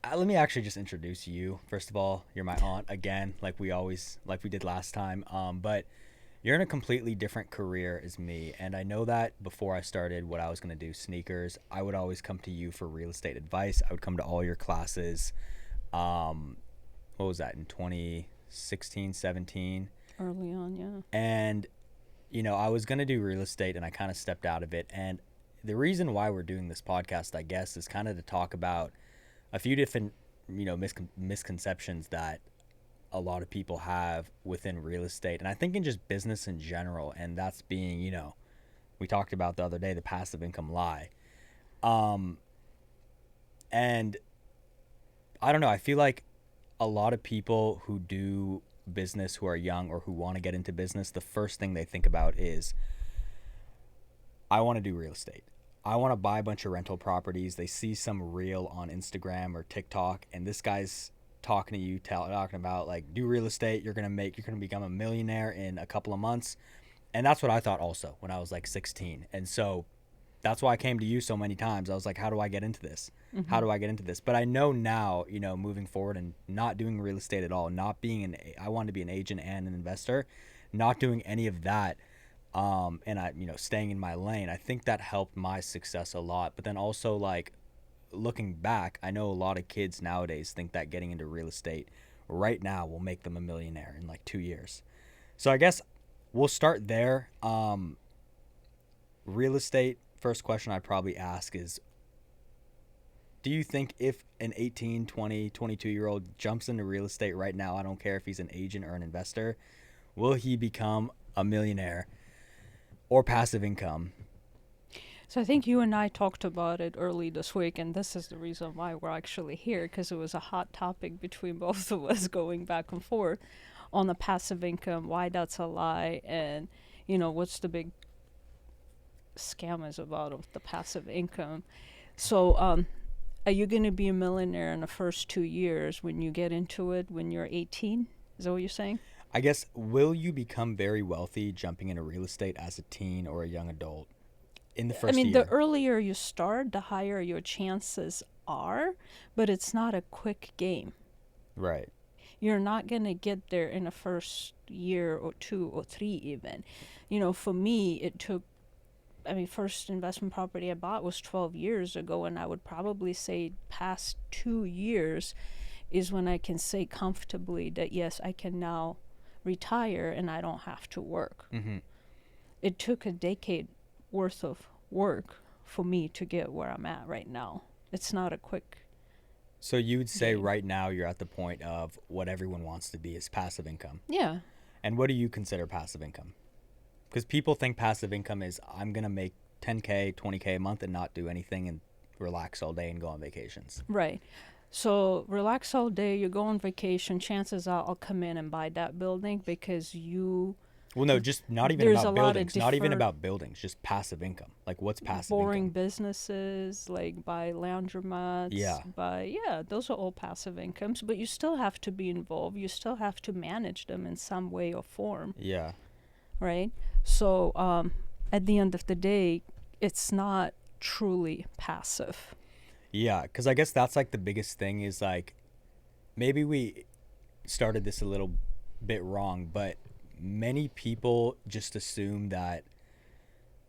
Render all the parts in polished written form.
let me actually just introduce you. First of all, you're my aunt again, like we did last time. But you're in a completely different career as me, and I know that before I started what I was going to do, sneakers, I would always come to you for real estate advice. I would come to all your classes. Um, what was that in 2016, 17? Early on, yeah. And I was going to do real estate and I kind of stepped out of it. And the reason why we're doing this podcast, I guess, is kind of to talk about a few different, misconceptions that a lot of people have within real estate. And I think in just business in general. And that's being, we talked about the other day, the passive income lie. Um, and I don't know. I feel like a lot of people who do business who are young or who want to get into business, the first thing they think about is, I want to do real estate. I want to buy a bunch of rental properties. They see some reel on Instagram or TikTok, and this guy's talking to you, talking about like, do real estate. You're going to become a millionaire in a couple of months. And that's what I thought also when I was like 16. And so that's why I came to you so many times. I was like, how do I get into this? How do I get into this? But I know now, moving forward and not doing real estate at all, I wanted to be an agent and an investor, not doing any of that. And I, staying in my lane, I think that helped my success a lot. But then also, like, looking back, I know a lot of kids nowadays think that getting into real estate right now will make them a millionaire in like 2 years. So I guess we'll start there. Real estate, first question I'd probably ask is, do you think if an 18, 20, 22-year-old jumps into real estate right now, I don't care if he's an agent or an investor, will he become a millionaire or passive income? So I think you and I talked about it early this week, and this is the reason why we're actually here, because it was a hot topic between both of us going back and forth on the passive income, why that's a lie, and what's the big scam is about of the passive income. So are you going to be a millionaire in the first 2 years when you get into it when you're 18? Is that what you're saying? I guess, will you become very wealthy jumping into real estate as a teen or a young adult in the I first mean, the year? earlier you start, the higher your chances are, but it's not a quick game. Right. You're not going to get there in the first year or 2 or 3 even. For me, it took, first investment property I bought was 12 years ago, and I would probably say past 2 years is when I can say comfortably that, yes, I can now retire and I don't have to work. Mm-hmm. It took a decade worth of work for me to get where I'm at right now. It's not a quick. So you would say game. right now you're at the point of what everyone wants to be is passive income. Yeah. And what do you consider passive income? Because people think passive income is, I'm going to make 10K, 20K a month and not do anything and relax all day and go on vacations. Right. So relax all day, you go on vacation, chances are I'll come in and buy that building because Well, no, just not even there's about a lot of buildings. Not even different about buildings, just passive income. Like, what's passive boring income? businesses, like buy laundromats, Yeah. those are all passive incomes, but you still have to be involved. You still have to manage them in some way or form, Yeah. right? So at the end of the day, it's not truly passive. Yeah, because I guess that's like the biggest thing is like, maybe we started this a little bit wrong, but many people just assume that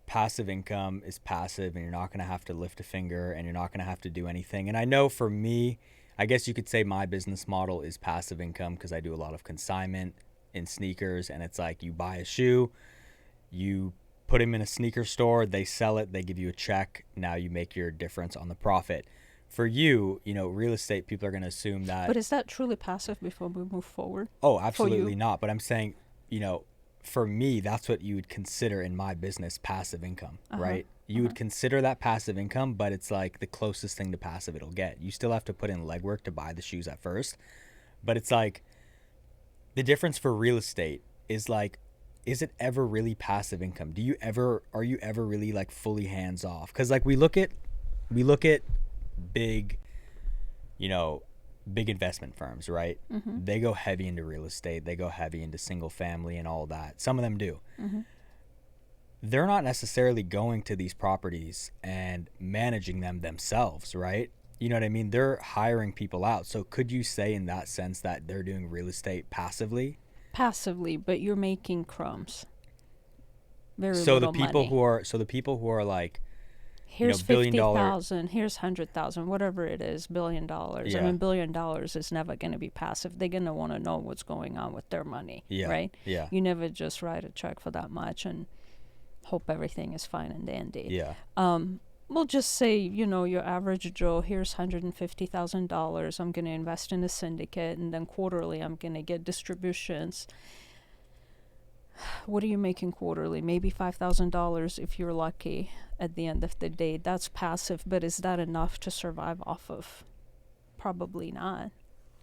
passive income is passive and you're not going to have to lift a finger and you're not going to have to do anything. And I know for me, I guess you could say my business model is passive income because I do a lot of consignment in sneakers, and it's like, you buy a shoe, you put them in a sneaker store, they sell it, they give you a check, now you make your difference on the profit. For you, real estate, people are going to assume that. But is that truly passive before we move forward? Oh, absolutely not. But I'm saying, for me, that's what you would consider in my business passive income, right? You would consider that passive income, but it's like the closest thing to passive it'll get. You still have to put in legwork to buy the shoes at first. But it's like, the difference for real estate is like, is it ever really passive income? Are you ever really like fully hands off? Because like we look at big, big investment firms, right? Mm-hmm. They go heavy into real estate. They go heavy into single family and all that. Some of them do. Mm-hmm. They're not necessarily going to these properties and managing them themselves, right? You know what I mean? They're hiring people out. So could you say in that sense that they're doing real estate passively? Passively, but you're making crumbs. Very So the little people money. who are so the people who are like, Here's billion dollar. 50,000, here's 100,000, whatever it is, $1 billion. I Yeah. mean, $1 billion is never going to be passive. They're going to want to know what's going on with their money, Yeah. right? Yeah. You never just write a check for that much and hope everything is fine and dandy. Yeah. We'll just say, your average Joe, here's $150,000. I'm going to invest in a syndicate, and then quarterly I'm going to get distributions. What are you making quarterly? Maybe $5,000 if you're lucky at the end of the day. That's passive, but is that enough to survive off of? Probably not.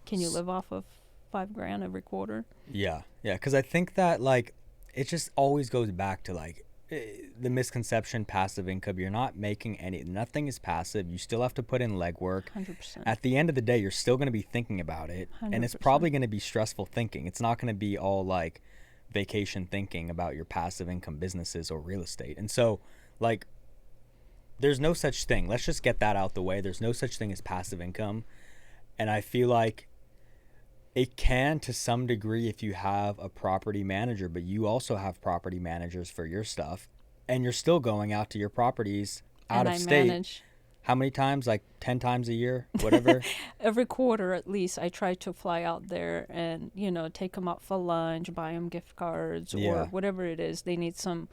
Can you live off of $5,000 every quarter? Yeah. Yeah. Because I think that like it just always goes back to like the misconception passive income. You're not making nothing is passive. You still have to put in legwork. 100%. At the end of the day, you're still going to be thinking about it, and it's 100%. probably going to be stressful thinking. It's not going to be all like vacation thinking about your passive income businesses or real estate. And so like there's no such thing. Let's just get that out the way. There's no such thing as passive income. And I feel like it can to some degree if you have a property manager, but you also have property managers for your stuff, and you're still going out to your properties out And of I state. manage How many times? Like 10 times a year, whatever. every quarter at least. I try to fly out there and take them out for lunch, buy them gift cards, or Yeah. whatever it is. They need some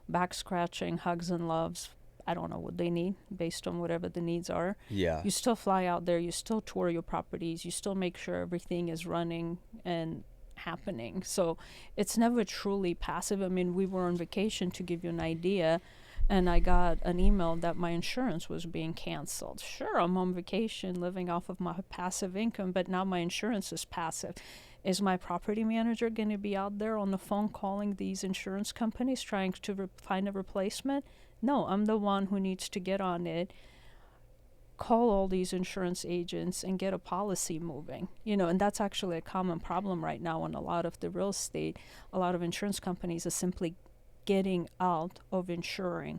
back scratching, hugs and loves. I don't know what they need based on whatever the needs are. Yeah. You still fly out there, you still tour your properties, you still make sure everything is running and happening. So it's never truly passive. I mean, we were on vacation, to give you an idea, and I got an email that my insurance was being canceled. Sure, I'm on vacation living off of my passive income, but now my insurance is passive. Is my property manager going to be out there on the phone calling these insurance companies trying to find a replacement? No, I'm the one who needs to get on it, call all these insurance agents and get a policy moving. And that's actually a common problem right now in a lot of the real estate. A lot of insurance companies are simply getting out of insuring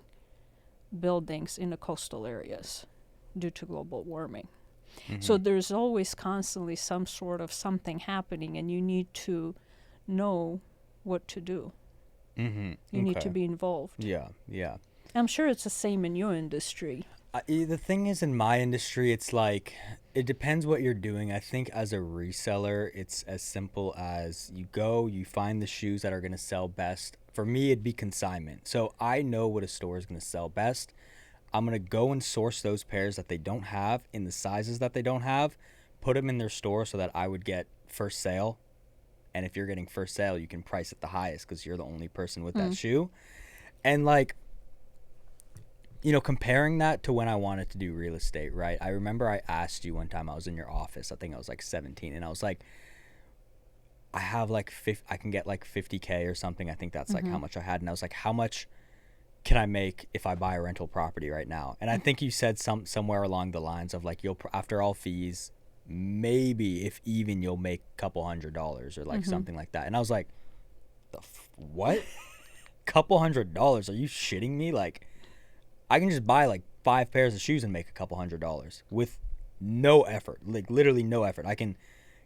buildings in the coastal areas due to global warming. Mm-hmm. So there's always constantly some sort of something happening, and you need to know what to do. Mm-hmm. You need to be involved. Yeah. Yeah. I'm sure it's the same in your industry. The thing is, in my industry, it's like it depends what you're doing. I think as a reseller, it's as simple as you go, you find the shoes that are going to sell best. For me, it'd be consignment. So I know what a store is going to sell best. I'm going to go and source those pairs that they don't have in the sizes that they don't have, put them in their store so that I would get first sale. And if you're getting first sale, you can price it the highest because you're the only person with that shoe. And like, comparing that to when I wanted to do real estate, right? I remember I asked you one time, I was in your office, I think I was like 17, and I was like, I have like I can get like 50K or something. I think that's like how much I had. And I was like, how much can I make if I buy a rental property right now? And I think you said somewhere along the lines of like, after all fees, maybe if even you'll make a couple $100 or like something like that. And I was like, what? Couple $100? Are you shitting me? Like, I can just buy like 5 pairs of shoes and make a couple $100 with no effort, like literally no effort. I can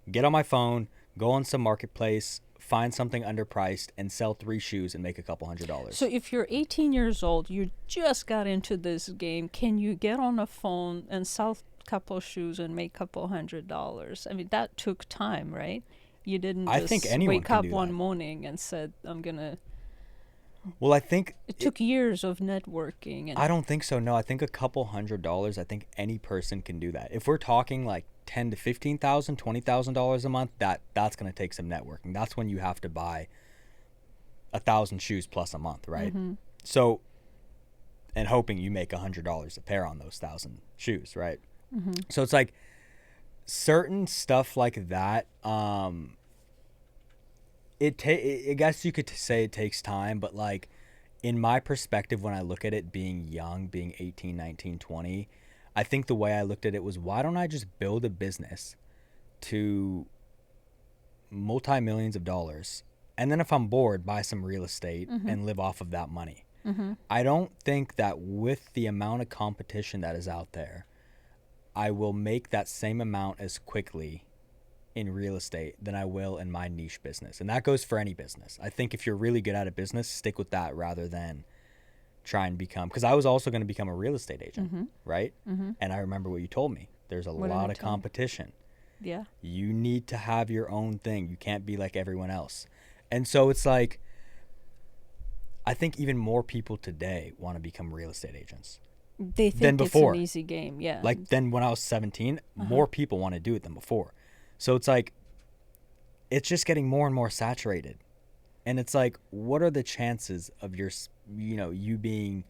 get on my phone, go on some marketplace, find something underpriced, and sell 3 shoes and make a couple $100. So if you're 18 years old, you just got into this game, can you get on a phone and sell a couple of shoes and make a couple $100? I mean, that took time, right? You didn't just wake up one morning and said, I'm going to... Well, I think it took years of networking. And I don't think so. No, I think a couple $100. I think any person can do that. If we're talking like $10,000 to $15,000, $20,000 a month, that's going to take some networking. That's when you have to buy 1,000 shoes plus a month, right? So, and hoping you make $100 a pair on those 1,000 shoes, right? So it's like certain stuff like that. I guess you could say it takes time, but like in my perspective, when I look at it being young, being 18, 19, 20, I think the way I looked at it was, why don't I just build a business to multi-millions of dollars, and then if I'm bored, buy some real estate and live off of that money. I don't think that with the amount of competition that is out there, I will make that same amount as quickly in real estate than I will in my niche business. And that goes for any business. I think if you're really good at a business, stick with that rather than try and become, because I was also going to become a real estate agent, right? And I remember what you told me. There's a lot of competition. Yeah. You need to have your own thing. You can't be like everyone else. And so it's like, I think even more people today want to become real estate agents. They think it's an easy game, yeah. Like then when I was 17, more people want to do it than before. So it's like, it's just getting more and more saturated. And it's like, what are the chances of you being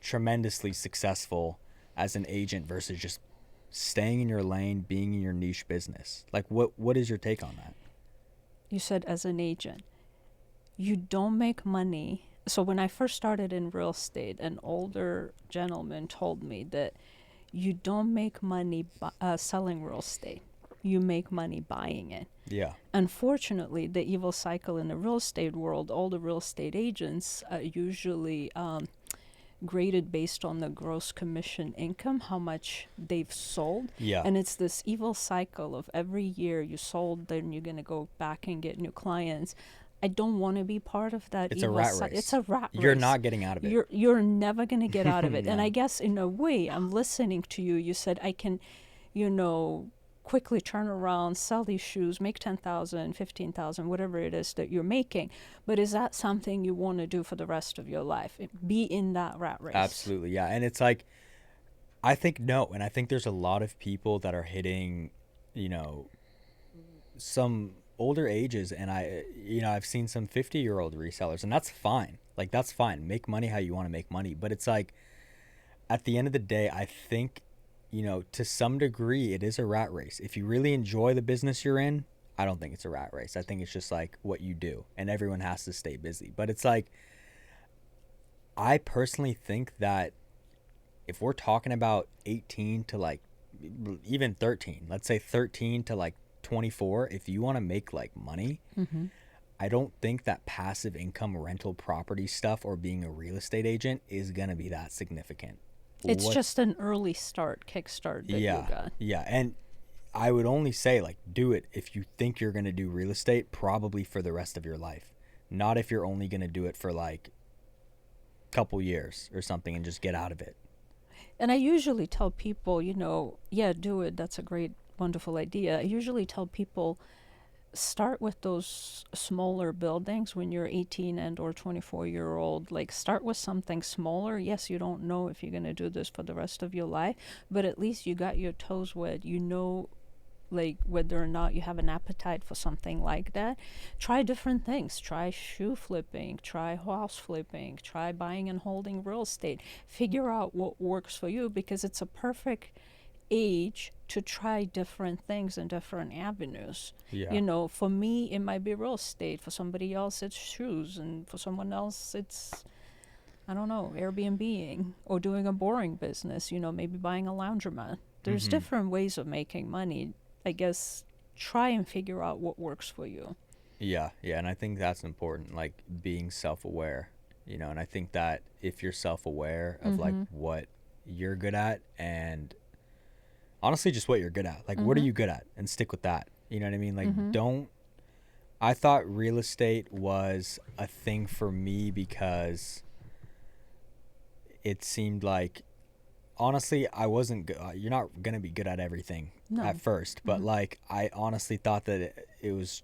tremendously successful as an agent versus just staying in your lane, being in your niche business? Like, what is your take on that? You said as an agent, you don't make money. So when I first started in real estate, an older gentleman told me that you don't make money selling real estate. You make money buying it. Yeah. Unfortunately, the evil cycle in the real estate world, all the real estate agents are usually graded based on the gross commission income, how much they've sold. Yeah. And it's this evil cycle of every year you sold, then you're going to go back and get new clients. I don't want to be part of that. It's a rat race. It's a rat race. You're not getting out of it. You're never going to get out of it. No. And I guess in a way, I'm listening to you. You said I can, quickly turn around, sell these shoes, make 10,000, 15,000, whatever it is that you're making. But is that something you want to do for the rest of your life? Be in that rat race? Absolutely, yeah. And it's like, I think no. And I think there's a lot of people that are hitting, some older ages. And I've seen some 50-year-old resellers, and that's fine. Like, that's fine. Make money how you want to make money. But it's like, at the end of the day, I think, to some degree, it is a rat race. If you really enjoy the business you're in, I don't think it's a rat race. I think it's just like what you do, and everyone has to stay busy. But it's like, I personally think that if we're talking about 18 to like even 13, let's say 13 to like 24, if you want to make like money, I don't think that passive income rental property stuff or being a real estate agent is going to be that significant. It's just an early start, kickstart that you got. Yeah, and I would only say, like, do it if you think you're going to do real estate, probably for the rest of your life. Not if you're only going to do it for, like, a couple years or something and just get out of it. And I usually tell people, do it. That's a great, wonderful idea. I usually tell people, start with those smaller buildings when you're 18 and or 24-year-old. Like, start with something smaller. Yes, you don't know if you're going to do this for the rest of your life, but at least you got your toes wet. Like, whether or not you have an appetite for something like that. Try different things. Try shoe flipping, try house flipping, try buying and holding real estate. Figure out what works for you, because it's a perfect age to try different things and different avenues. Yeah. For me, it might be real estate. For somebody else, it's shoes. And for someone else, it's, I don't know, Airbnb-ing or doing a boring business, maybe buying a laundromat. There's different ways of making money. I guess try and figure out what works for you. Yeah. And I think that's important, like being self-aware, and I think that if you're self-aware of like what you're good at, and honestly just what you're good at, like what are you good at, and stick with that. You know what I mean? Like I thought real estate was a thing for me because it seemed like, honestly, I wasn't good. You're not going to be good at everything at first, but like I honestly thought that it was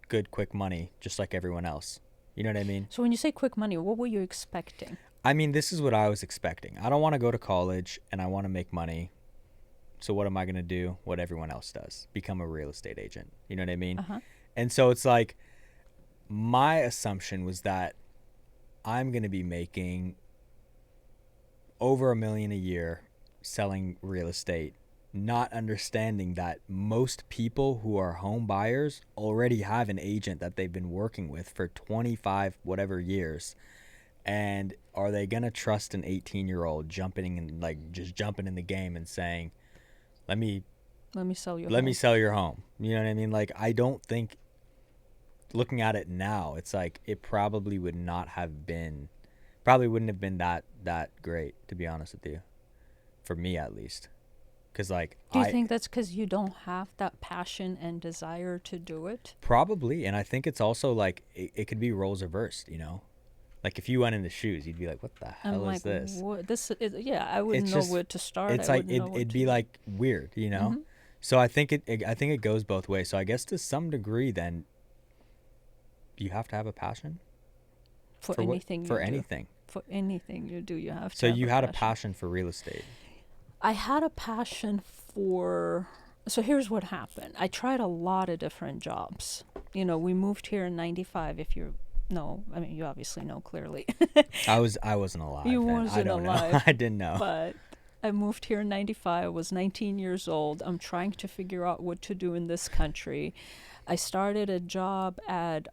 good, quick money, just like everyone else. You know what I mean? So when you say quick money, what were you expecting? I mean, this is what I was expecting. I don't want to go to college and I want to make money. So what am I going to do? What everyone else does. Become a real estate agent. You know what I mean? And so it's like, my assumption was that I'm going to be making over $1 million a year selling real estate, not understanding that most people who are home buyers already have an agent that they've been working with for 25 whatever years. And are they going to trust an 18-year-old jumping in the game and saying, let me sell your home. You know what I mean? Like, I don't think, looking at it now, it's like it probably wouldn't have been that great, to be honest with you, for me at least. Because like Do you think that's because you don't have that passion and desire to do it? probably, and I think it's also like it could be roles reversed, you know. Like if you went into shoes, you'd be like, "What the I'm hell is like, this?" what? This is, yeah, I wouldn't It's know just, where to start. I it's like wouldn't know what it'd to be do. like weird, you know. Hmm. So I think it goes both ways. So I guess to some degree, then you have to have a passion For for what anything you for do. anything. For anything you do, you have So to have you a had a passion. passion for real estate. I had a passion for. So here's what happened. I tried a lot of different jobs. You know, we moved here in '95. If you know, I mean, you obviously know clearly. I wasn't alive You then. I wasn't don't know. alive, I didn't know. but I moved here in '95. I was 19 years old. I'm trying to figure out what to do in this country. I started a job at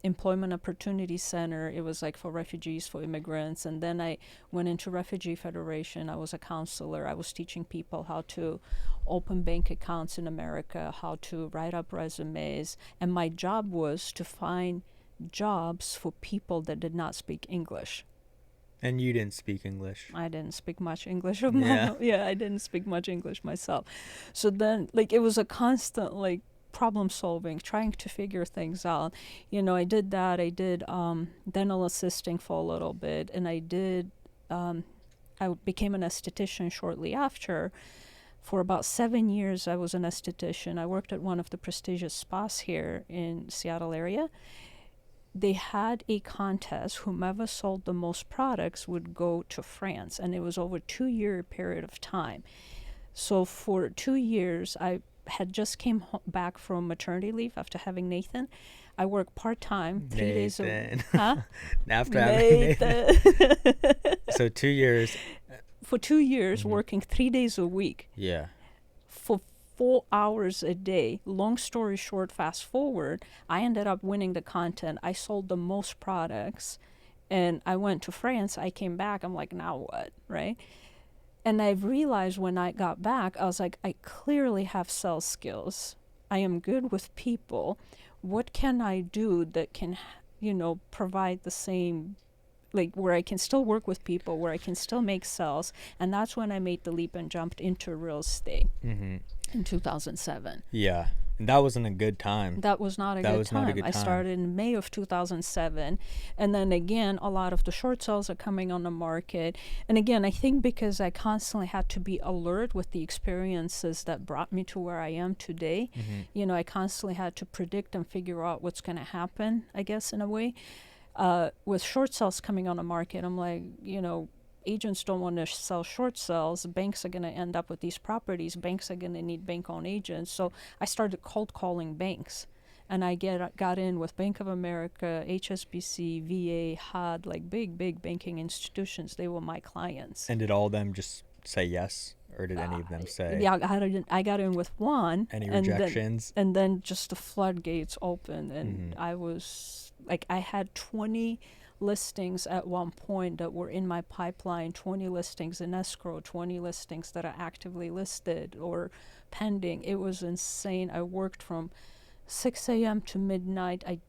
Employment Opportunity Center. It was like for refugees, for immigrants. And then I went into Refugee Federation. I was a counselor. I was teaching people how to open bank accounts in America, how to write up resumes. And my job was to find jobs for people that did not speak English. And you didn't speak English. I didn't speak much English of my Yeah. own. Yeah, I didn't speak much English myself. So then, like, it was a constant, like, problem solving, trying to figure things out. You know, I did that. I did dental assisting for a little bit, and I became an esthetician shortly after. For about 7 years, I was an esthetician. I worked at one of the prestigious spas here in Seattle area. They had a contest. Whomever sold the most products would go to France, and it was over a 2-year period of time. So for 2 years, I had just came back from maternity leave after having Nathan. I worked part-time, 3 days a Nathan. huh? After having Nathan. Nathan. So 2 years. For 2 years, Mhm. working 3 days a week Yeah. for 4 hours a day. Long story short, fast forward, I ended up winning the contest. I sold the most products, and I went to France. I came back. I'm like, now what, right? And I've realized when I got back, I was like, I clearly have sales skills. I am good with people. What can I do that can, provide the same, like where I can still work with people, where I can still make sales? And that's when I made the leap and jumped into real estate Mm-hmm. in 2007. Yeah. And that wasn't a good time. That was not a That good was not a time. good I time. started in May of 2007. And then again, a lot of the short sales are coming on the market. And again, I think because I constantly had to be alert with the experiences that brought me to where I am today, Mm-hmm. I constantly had to predict and figure out what's going to happen, I guess, in a way. With short sales coming on the market, I'm like, agents don't want to sell short sales. Banks are going to end up with these properties. Banks are going to need bank-owned agents. So I started cold calling banks, and I got in with Bank of America, HSBC, VA, HUD, like big banking institutions. They were my clients. And did all of them just say yes, or did any of them say Yeah, I got in with one, any and rejections? then just the floodgates opened, and Mm-hmm. I was like, I had 20 listings at one point that were in my pipeline, 20 listings in escrow, 20 listings that are actively listed or pending. It was insane. I worked from 6 a.m. to midnight. I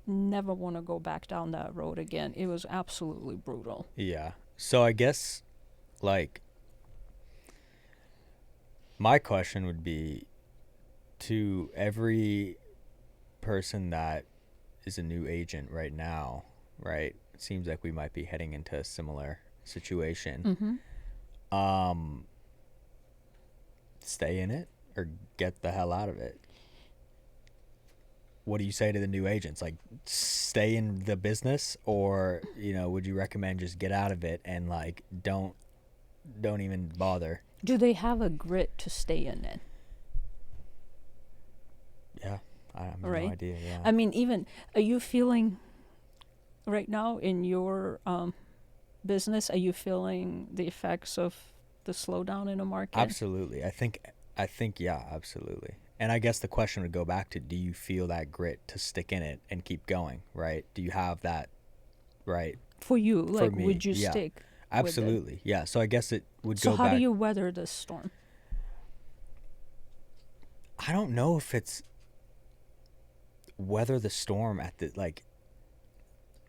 never want to go back down that road again. It was absolutely brutal. Yeah. So I guess, like, my question would be to every person that is a new agent right now, right? It seems like we might be heading into a similar situation. Mm-hmm. Stay in it or get the hell out of it. What do you say to the new agents? Like, stay in the business, or would you recommend just get out of it and like don't even bother? Do they have a grit to stay in it? Yeah, I have Right. no idea. Yeah. I mean, even, are you feeling right now in your business, are you feeling the effects of the slowdown in the market? Absolutely. I think yeah, absolutely. And I guess the question would go back to, do you feel that grit to stick in it and keep going, right? Do you have that, right? For you, For like, me, would you yeah. stick with it? Absolutely. Yeah. So I guess it would So go how back. do you weather this storm? I don't know if it's weather the storm at the, like,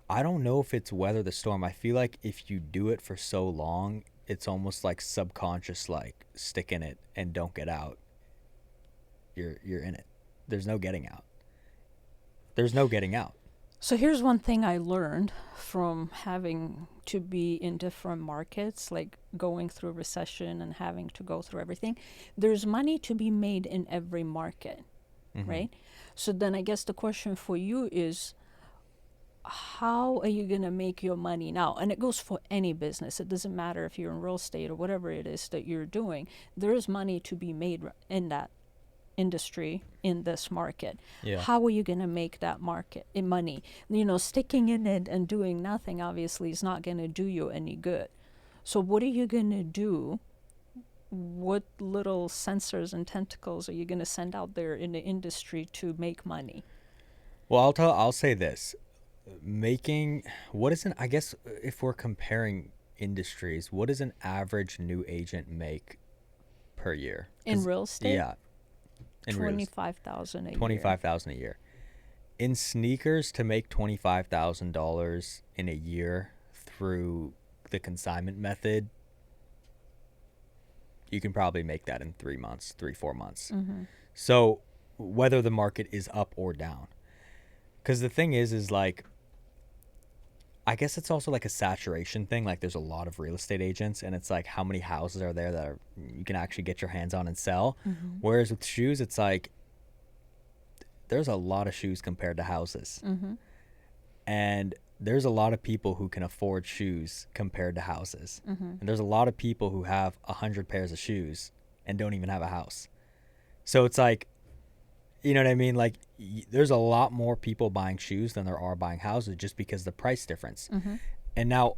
I don't know if it's weather the storm. I feel like if you do it for so long, it's almost like subconscious, like stick in it and don't get out. You're in it. There's no getting out. There's no getting out. So here's one thing I learned from having to be in different markets, like going through recession and having to go through everything. There's money to be made in every market, right? So then I guess the question for you is, how are you going to make your money now? And it goes for any business. It doesn't matter if you're in real estate or whatever it is that you're doing. There is money to be made in that industry, in this market. Yeah. How are you going to make that market in money? Sticking in it and doing nothing obviously is not going to do you any good. So what are you going to do? What little sensors and tentacles are you going to send out there in the industry to make money? Well, I'll say this. I guess if we're comparing industries, what does an average new agent make per year? In real estate? Yeah. $25,000 a year. $25,000 a year. In sneakers, to make $25,000 in a year through the consignment method, you can probably make that in 3 months, 4 months. So whether the market is up or down. Because the thing is like, I guess it's also like a saturation thing. Like there's a lot of real estate agents, and it's like how many houses are there that you can actually get your hands on and sell. Whereas with shoes, it's like there's a lot of shoes compared to houses. And there's a lot of people who can afford shoes compared to houses. And there's a lot of people who have 100 pairs of shoes and don't even have a house. So it's like, you know what I mean? Like there's a lot more people buying shoes than there are buying houses, just because the price difference. And now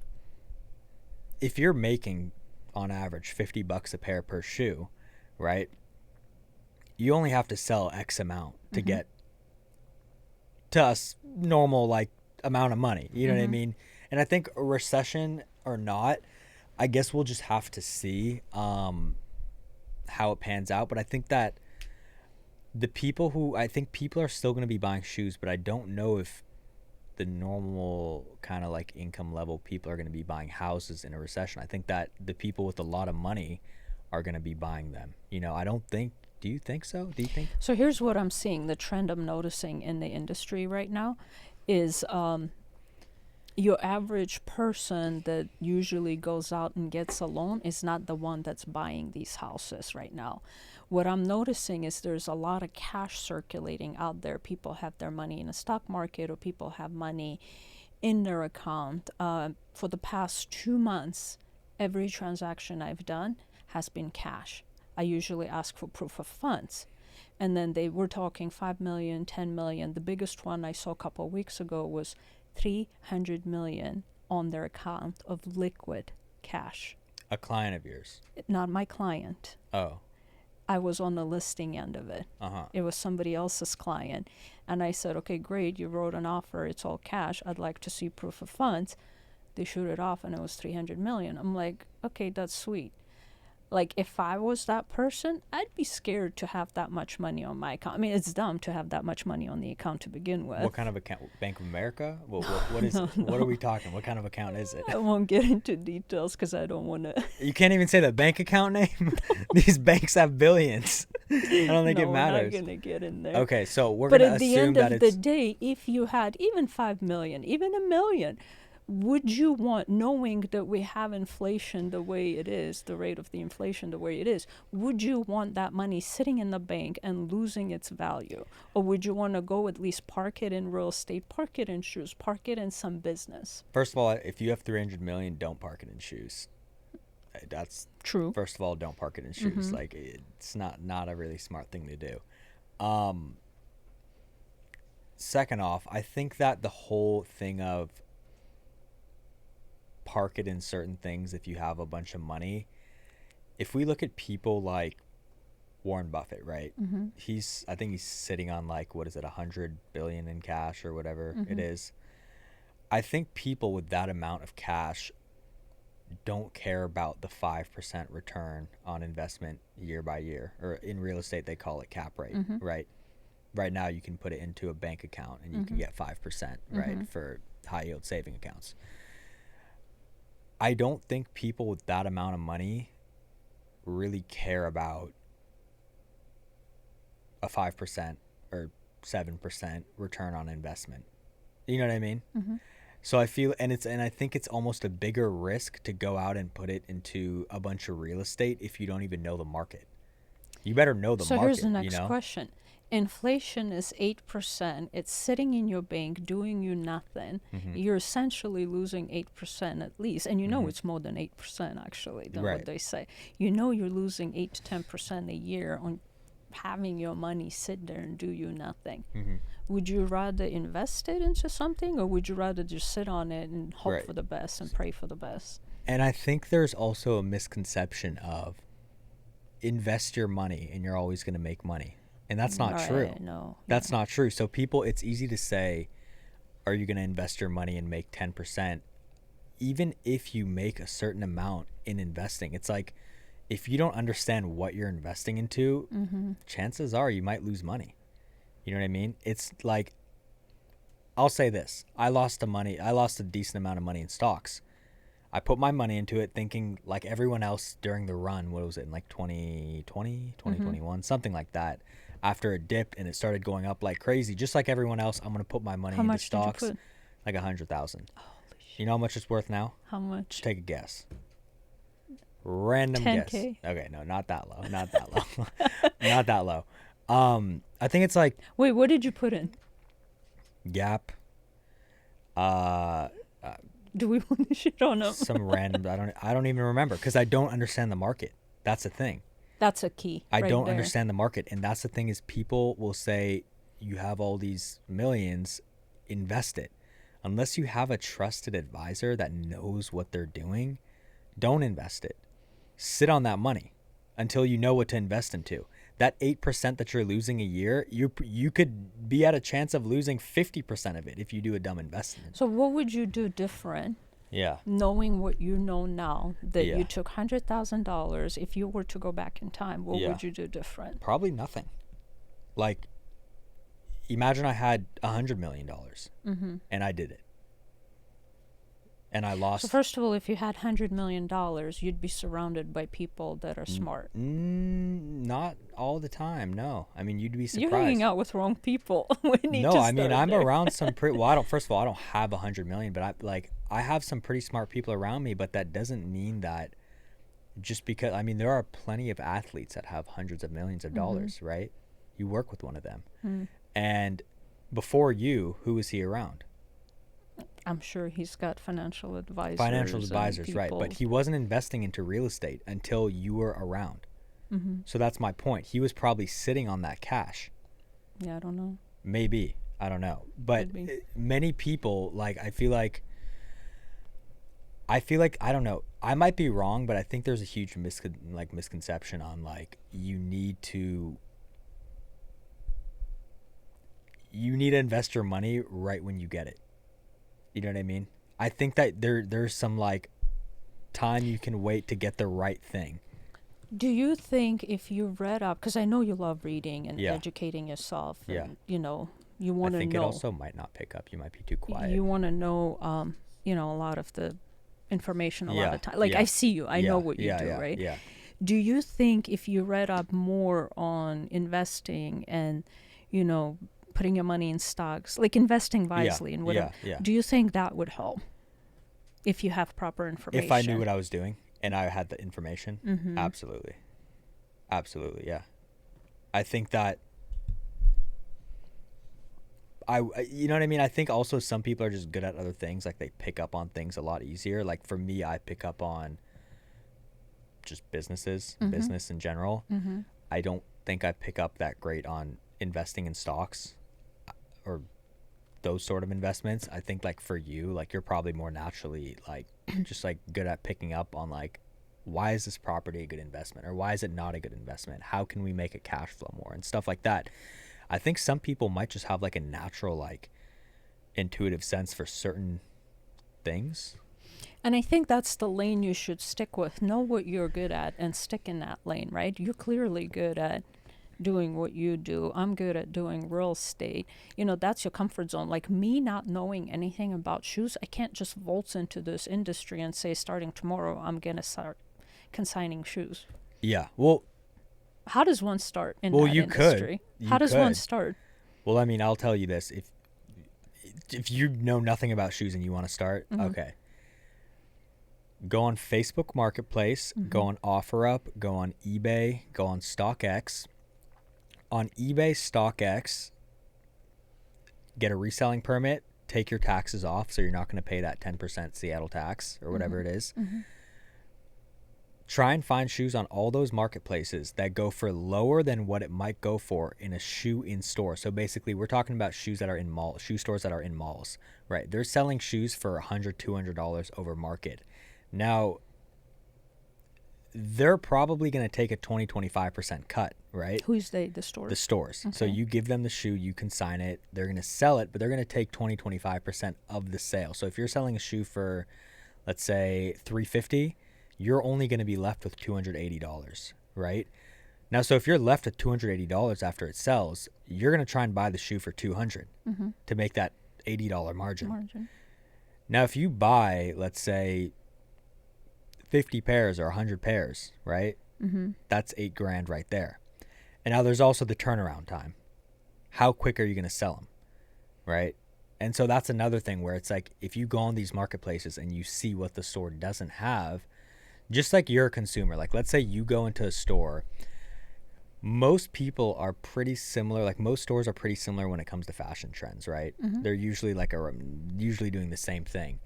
if you're making on average $50 a pair per shoe, right? You only have to sell X amount to get to us normal, like, amount of money. You know what I mean? And I think a recession or not, I guess we'll just have to see how it pans out. But I think that I think people are still going to be buying shoes, but I don't know if the normal kind of like income level people are going to be buying houses in a recession. I think that the people with a lot of money are going to be buying them. Do you think so? Do you think? So here's what I'm seeing. The trend I'm noticing in the industry right now is your average person that usually goes out and gets a loan is not the one that's buying these houses right now. What I'm noticing is there's a lot of cash circulating out there. People have their money in the stock market, or people have money in their account. For the past 2 months, every transaction I've done has been cash. I usually ask for proof of funds. And then they were talking 5 million, 10 million. The biggest one I saw a couple of weeks ago was 300 million on their account of liquid cash. A client of yours? Not my client. Oh. I was on the listing end of it. It was somebody else's client. And I said, okay, great, you wrote an offer, it's all cash, I'd like to see proof of funds. They shoot it off and it was 300 million. I'm like, okay, that's sweet. Like, if I was that person, I'd be scared to have that much money on my account. I mean, it's dumb to have that much money on the account to begin with. What kind of account? Bank of America? What is it? What are we talking? What kind of account is it? I won't get into details because I don't want to. You can't even say the bank account name? These banks have billions. I don't think it matters. We're not going to get in there. Okay, so we're going to assume that it's... But at the end of the day, if you had even 5 million, even $1 million, would you want, knowing that we have inflation the way it is, the rate of the inflation the way it is, would you want that money sitting in the bank and losing its value? Or would you want to go at least park it in real estate, park it in shoes, park it in some business? First of all, if you have 300 million, don't park it in shoes. That's true. First of all, don't park it in shoes. Like, it's not a really smart thing to do. Second off, I think that the whole thing of park it in certain things if you have a bunch of money, if we look at people like Warren Buffett, right? I think he's sitting on, like, what is it, 100 billion in cash or whatever it is. I think people with that amount of cash don't care about the 5% return on investment year by year, or in real estate they call it cap rate, right? Right now you can put it into a bank account and you can get 5%, right, for high yield saving accounts. I don't think people with that amount of money really care about a 5% or 7% return on investment. You know what I mean? Mm-hmm. So I feel, and I think it's almost a bigger risk to go out and put it into a bunch of real estate if you don't even know the market. You better know the So here's the market, next question. Inflation is 8%. It's sitting in your bank doing you nothing. Mm-hmm. You're essentially losing 8% at least. And you know Mm-hmm. it's more than 8% actually, than Right. what they say. You know you're losing 8 to 10% a year on having your money sit there and do you nothing. Mm-hmm. Would you rather invest it into something, or would you rather just sit on it and hope Right. for the best and pray for the best? And I think there's also a misconception of invest your money and you're always going to make money. And that's not true. No. That's not true. So people, it's easy to say, are you going to invest your money and make 10%? Even if you make a certain amount in investing, it's like, if you don't understand what you're investing into, chances are you might lose money. You know what I mean? It's like, I'll say this. I lost a decent amount of money in stocks. I put my money into it thinking like everyone else during the run, what was it, in like 2020, 2021, something like that. After it dipped and it started going up like crazy, just like everyone else, I'm going to put my money into stocks. Did you put? Like 100,000. Holy shit. You know how much it's worth now? How much? Take a guess. Random 10K? guess. Okay, no, not that low. Not that low. Not that low. I think it's like Wait, what did you put in? Gap. Do we want to shit on them? Some random. I don't even remember because I don't understand the market. That's the thing. That's a key. I right don't there. understand the market, and that's the thing is people will say you have all these millions, invest it. Unless you have a trusted advisor that knows what they're doing, don't invest it. Sit on that money until you know what to invest into. That 8% that you're losing a year, you could be at a chance of losing 50% of it if you do a dumb investment. So what would you do different, Yeah. knowing what you know now, that Yeah. you took $100,000? If you were to go back in time, what Yeah. would you do different? Probably nothing. Like, imagine I had $100 million and I did it. And I lost. So first of all, if you had $100 million, you'd be surrounded by people that are smart. Not all the time. No, I mean you'd be surprised. You're hanging out with wrong people. We need No, to I mean start I'm there. around some pretty. Well, I don't. First of all, I don't have 100 million, but I have some pretty smart people around me. But that doesn't mean that just because there are plenty of athletes that have hundreds of millions of dollars, right? You work with one of them, and before you, who was he around? I'm sure he's got financial advisors. Right? But he wasn't investing into real estate until you were around. So that's my point. He was probably sitting on that cash. Yeah, I don't know. Maybe. I don't know. But many people, like, I feel like, I don't know. I might be wrong, but I think there's a huge misconception on, like, you need to invest your money right when you get it. You know what I mean? I think that there's some, like, time you can wait to get the right thing. Do you think if you read up, because I know you love reading and Yeah. educating yourself, Yeah. and, you know, you want I to think know. it also might not pick up. You might be too quiet. You want to know, you know, a lot of the information a lot Yeah, of time. Like, yeah. I see you. I know what you yeah, do, yeah, right? Yeah. Do you think if you read up more on investing and, you know, putting your money in stocks, like investing wisely and whatever, yeah. do you think that would help if you have proper information? If I knew what I was doing and I had the information, Mm-hmm. absolutely. Absolutely, yeah. I think that you know what I mean? I think also some people are just good at other things. Like, they pick up on things a lot easier. Like, for me, I pick up on just business in general. Mm-hmm. I don't think I pick up that great on investing in stocks or those sort of investments. I think, like, for you, like, you're probably more naturally, like, just, like, good at picking up on, like, why is this property a good investment, or why is it not a good investment? How can we make it cash flow more and stuff like that? I think some people might just have, like, a natural, like, intuitive sense for certain things. And I think that's the lane you should stick with. Know what you're good at and stick in that lane, right? You're clearly good at doing what you do. I'm good at doing real estate. That's your comfort zone. Like me not knowing anything about shoes, I can't just waltz into this industry and say, starting tomorrow, I'm going to start consigning shoes. Yeah. Well, how does one start in that you industry? How does one start? Well, I mean, I'll tell you this. If you know nothing about shoes and you want to start, okay. Go on Facebook Marketplace, go on OfferUp, go on eBay, go on StockX. On eBay, StockX, get a reselling permit, take your taxes off so you're not going to pay that 10% Seattle tax or whatever it is. Try and find shoes on all those marketplaces that go for lower than what it might go for in a shoe in store. So basically, we're talking about shoes that are in shoe stores that are in malls, right? They're selling shoes for $100, $200 over market. Now, they're probably going to take a 20-25% cut, right? Who's they? The stores? The stores. Okay. So you give them the shoe, you consign it, they're going to sell it, but they're going to take 20-25% of the sale. So if you're selling a shoe for, let's say, $350, you're only going to be left with $280, right? Now, so if you're left with $280 after it sells, you're going to try and buy the shoe for $200 to make that $80 margin. Now, if you buy, let's say, 50 pairs or 100 pairs, right? That's $8,000 right there. And now there's also the turnaround time. How quick are you going to sell them, right? And so that's another thing where it's like, if you go on these marketplaces and you see what the store doesn't have, just like you're a consumer, like let's say you go into a store, most people are pretty similar. Like most stores are pretty similar when it comes to fashion trends, right? They're usually usually doing the same thing.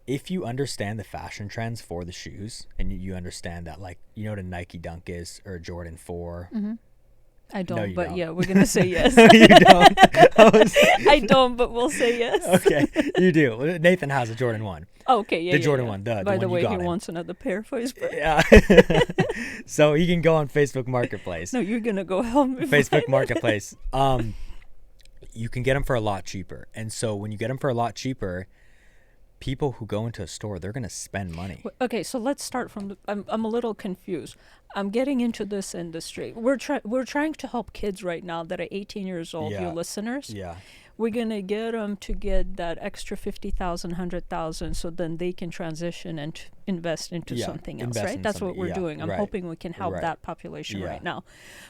If you understand the fashion trends for the shoes and you understand that, like, you know what a Nike Dunk is or a Jordan 4? I don't, No, but don't. yeah, we're going to say yes. You don't? I don't, but we'll say yes. Okay, you do. Nathan has a Jordan 1. Okay, yeah. The Jordan 1, By the way, he him. wants another pair for his birthday. Yeah. So he can go on Facebook Marketplace. No, you're going to go help me. Facebook Marketplace. You can get them for a lot cheaper. And so when you get them for a lot cheaper, people who go into a store, they're going to spend money. Okay, so let's start from I'm a little confused. I'm getting into this industry. We're trying to help kids right now that are 18 years old, you listeners. Yeah. We're going to get them to get that extra 50,000, 100,000 so then they can transition and invest into something else, right? That's what we're doing. I'm hoping we can help that population right now.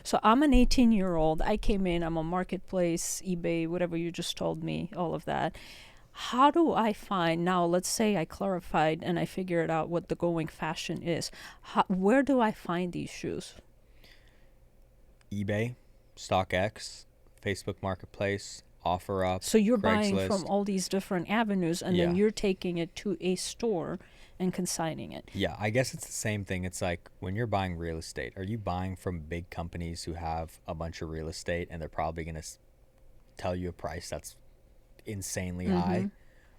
So I'm an 18-year-old. I came in, I'm on Marketplace, eBay, whatever you just told me, all of that. How do I find, now let's say I clarified and I figured out what the going fashion is. Where do I find these shoes? eBay, StockX, Facebook Marketplace, OfferUp, so you're Craigslist. Buying from all these different avenues and then you're taking it to a store and consigning it. Yeah, I guess it's the same thing. It's like when you're buying real estate, are you buying from big companies who have a bunch of real estate and they're probably going to tell you a price that's insanely high,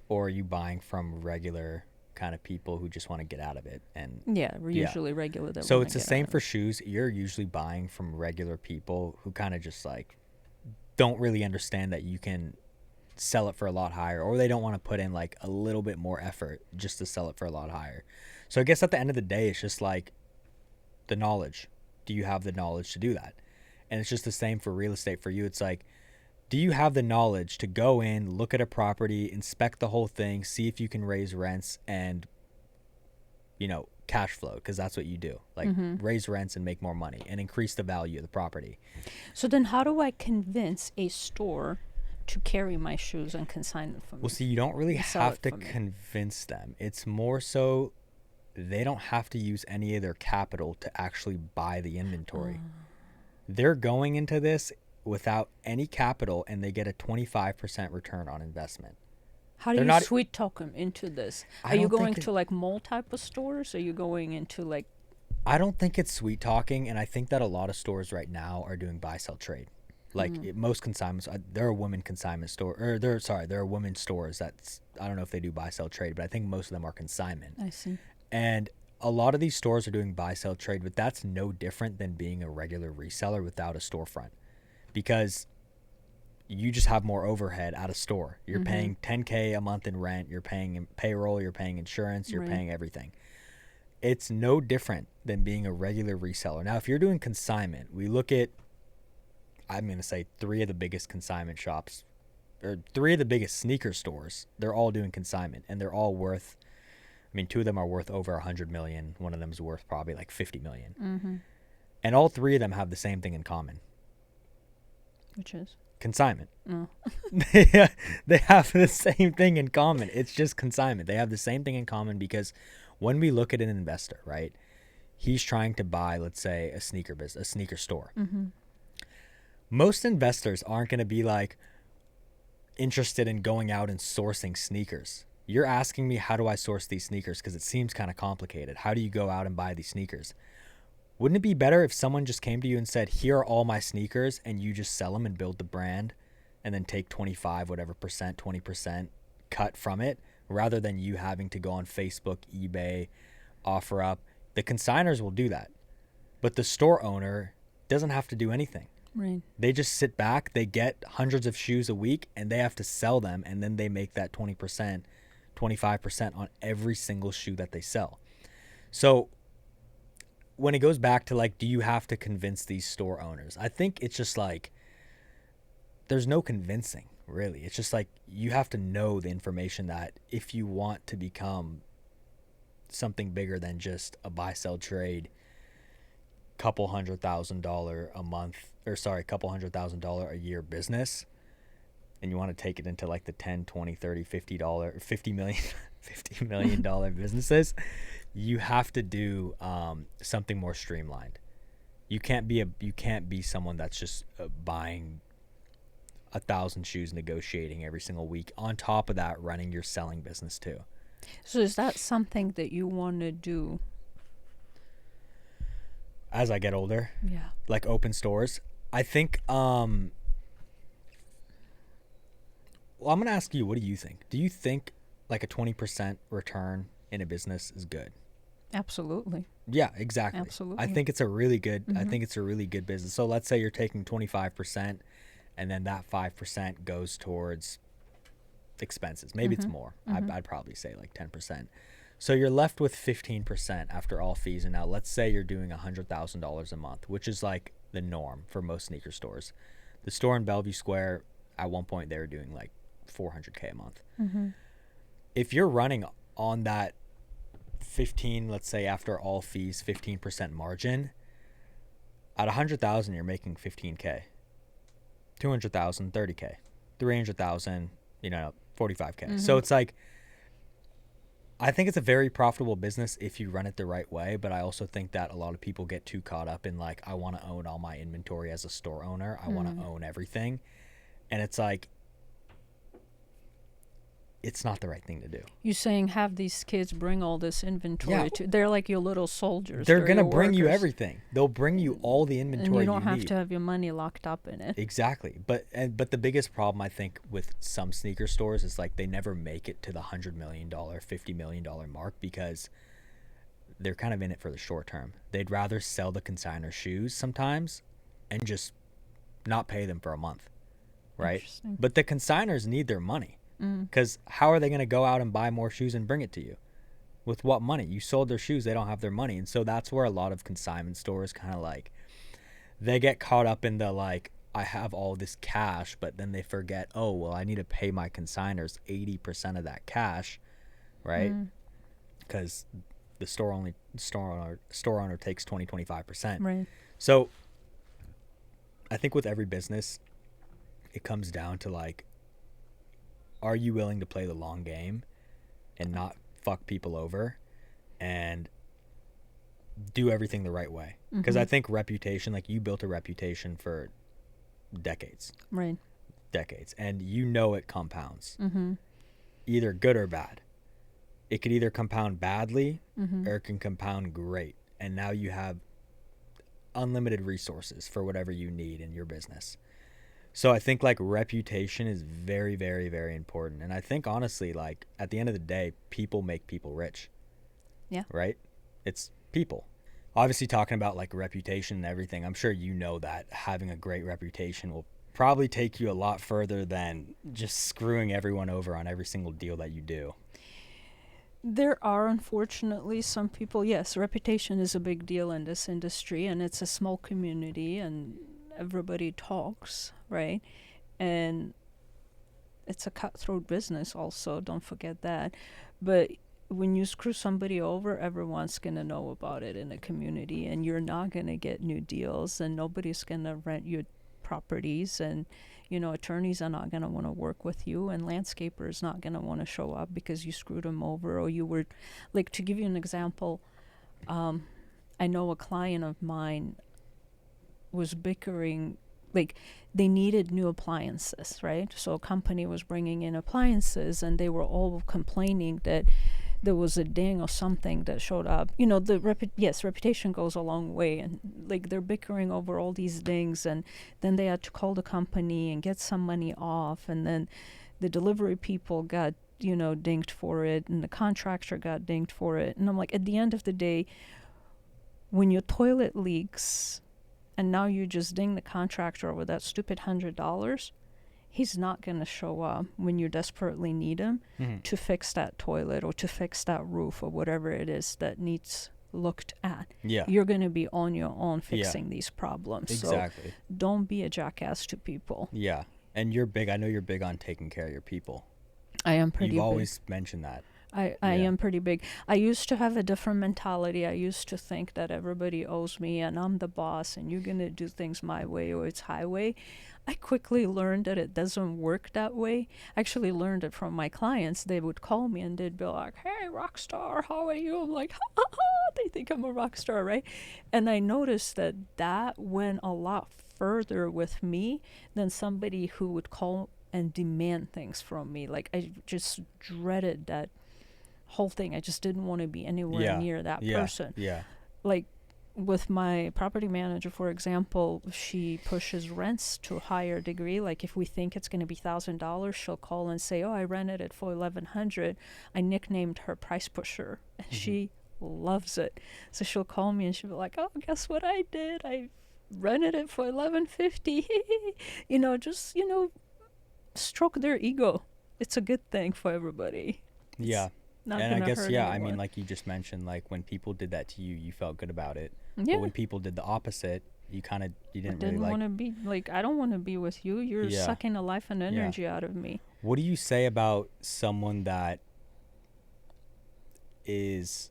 or are you buying from regular kind of people who just want to get out of it? And we're usually regular. So it's the same for shoes. You're usually buying from regular people who kind of just like don't really understand that you can sell it for a lot higher, or they don't want to put in like a little bit more effort just to sell it for a lot higher. So I guess at the end of the day, it's just like the knowledge. Do you have the knowledge to do that? And it's just the same for real estate for you. It's like, do you have the knowledge to go in, look at a property, inspect the whole thing, see if you can raise rents and, cash flow? Because that's what you do. Like raise rents and make more money and increase the value of the property. So then how do I convince a store to carry my shoes and consign them for me? Well, see, you don't really have to convince them. It's more so they don't have to use any of their capital to actually buy the inventory. They're going into this without any capital, and they get a 25% return on investment. How do you sweet talk them into this? Are you going to like mall type of stores? Are you going into like... I don't think it's sweet talking, and I think that a lot of stores right now are doing buy, sell, trade. Like most consignments, there are women consignment store, or there are women stores that's, I don't know if they do buy, sell, trade, but I think most of them are consignment. I see. And a lot of these stores are doing buy, sell, trade, but that's no different than being a regular reseller without a storefront. Because you just have more overhead at a store. You're paying $10K a month in rent. You're paying payroll. You're paying insurance. You're paying everything. it's no different than being a regular reseller. Now, if you're doing consignment, we look at, I'm going to say 3 of the biggest consignment shops, or 3 of the biggest sneaker stores. They're all doing consignment, and they're all worth, I mean, 2 of them are worth over 100 million. One of them is worth probably like 50 million. Mm-hmm. And all 3 of them have the same thing in common. Which is? Consignment. Oh. They have the same thing in common. It's just consignment. They have the same thing in common because when we look at an investor, right, he's trying to buy, let's say, a sneaker business, a sneaker store. Mm-hmm. Most investors aren't going to be like interested in going out and sourcing sneakers. You're asking me, how do I source these sneakers? Because it seems kind of complicated. How do you go out and buy these sneakers? Wouldn't it be better if someone just came to you and said, here are all my sneakers, and you just sell them and build the brand and then take 25, whatever percent, 20% cut from it, rather than you having to go on Facebook, eBay, OfferUp? The consigners will do that, but the store owner doesn't have to do anything. Right. They just sit back, they get hundreds of shoes a week, and they have to sell them, and then they make that 20%, 25% on every single shoe that they sell. So when it goes back to like, do you have to convince these store owners? I think it's just like, there's no convincing, really. It's just like, you have to know the information that if you want to become something bigger than just a buy sell trade, couple $100,000 a month, or sorry, couple $100,000 a year business, and you want to take it into like the 10, 20, 30, $50 million businesses, you have to do something more streamlined. You can't be someone that's just buying 1,000 shoes, negotiating every single week. On top of that, running your selling business too. So is that something that you want to do As I get older? Yeah. Like open stores? I think, well, I'm going to ask you, what do you think? Do you think like a 20% return in a business is good? Absolutely. Yeah, exactly. Absolutely. I think it's a really good, I think it's a really good business. So let's say you're taking 25% and then that 5% goes towards expenses. Maybe it's more. I'd probably say like 10%. So you're left with 15% after all fees. And now let's say you're doing $100,000 a month, which is like the norm for most sneaker stores. The store in Bellevue Square, at one point they were doing like $400K a month. If you're running on that 15, let's say after all fees, 15% margin, at 100,000 you're making 15K. 200,000, 30K. 300,000, 45K. So it's like, I think it's a very profitable business if you run it the right way, but I also think that a lot of people get too caught up in like, I want to own all my inventory as a store owner. I want to own everything. And it's like, it's not the right thing to do. You're saying have these kids bring all this inventory to, they're like your little soldiers. They're going to bring workers. you everything. They'll bring you all the inventory you need. And you don't have to have your money locked up in it. Exactly. But the biggest problem I think with some sneaker stores is like they never make it to the $100 million, $50 million mark because they're kind of in it for the short term. They'd rather sell the consignor shoes sometimes and just not pay them for a month, right? But the consignors need their money. Because how are they going to go out and buy more shoes and bring it to you? With what money? You sold their shoes, they don't have their money. And so that's where a lot of consignment stores kind of like, they get caught up in the like, I have all this cash, but then they forget, oh, well, I need to pay my consignors 80% of that cash, right? Because the store owner takes 20-25%. Right. So I think with every business, it comes down to like, are you willing to play the long game and not fuck people over and do everything the right way? Because I think reputation, like you built a reputation for decades. Right. Decades. And it compounds. Either good or bad. It could either compound badly or it can compound great. And now you have unlimited resources for whatever you need in your business. So I think like reputation is very, very, very important. And I think honestly, like at the end of the day, people make people rich. Yeah. Right? It's people. Obviously talking about like reputation and everything, I'm sure that having a great reputation will probably take you a lot further than just screwing everyone over on every single deal that you do. There are unfortunately some people, yes, reputation is a big deal in this industry, and it's a small community and everybody talks, right? And it's a cutthroat business also, don't forget that. But when you screw somebody over, everyone's going to know about it in the community, and you're not going to get new deals, and nobody's going to rent your properties, and attorneys are not going to want to work with you, and landscapers not going to want to show up because you screwed them over, or you were, like, to give you an example, I know a client of mine was bickering, like, they needed new appliances, right? So a company was bringing in appliances, and they were all complaining that there was a ding or something that showed up. Reputation goes a long way, and like they're bickering over all these dings, and then they had to call the company and get some money off, and then the delivery people got dinged for it, and the contractor got dinged for it. And I'm like, at the end of the day, when your toilet leaks and now you just ding the contractor over that stupid $100, he's not going to show up when you desperately need him to fix that toilet or to fix that roof or whatever it is that needs looked at. Yeah. You're going to be on your own fixing these problems. Exactly. So don't be a jackass to people. Yeah. And I know you're big on taking care of your people. I am pretty big. You've always mentioned that. I am pretty big. I used to have a different mentality. I used to think that everybody owes me and I'm the boss and you're going to do things my way or it's highway. I quickly learned that it doesn't work that way. I actually learned it from my clients. They would call me and they'd be like, "Hey, rock star, how are you?" I'm like, "Ha ha ha." They think I'm a rock star, right? And I noticed that went a lot further with me than somebody who would call and demand things from me. Like, I just dreaded that whole thing. I just didn't want to be anywhere near that person. Yeah. Like, with my property manager, for example, she pushes rents to a higher degree. Like, if we think it's going to be $1,000, she'll call and say, "Oh, I rented it for $1,100. I nicknamed her Price Pusher." And she loves it. So she'll call me and she'll be like, "Oh, guess what I did? I rented it for $1,150." Just stroke their ego. It's a good thing for everybody. Yeah. Not and I guess, hurt anyone. I mean, like you just mentioned, like when people did that to you, you felt good about it. Yeah. But when people did the opposite, you didn't really want to be, like, I don't want to be with you. You're sucking the life and energy out of me. What do you say about someone that is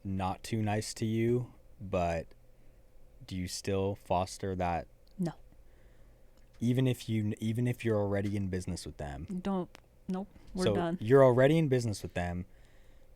not too nice to you, but do you still foster that? No. Even if you're already in business with them. Nope. We're done. You're already in business with them.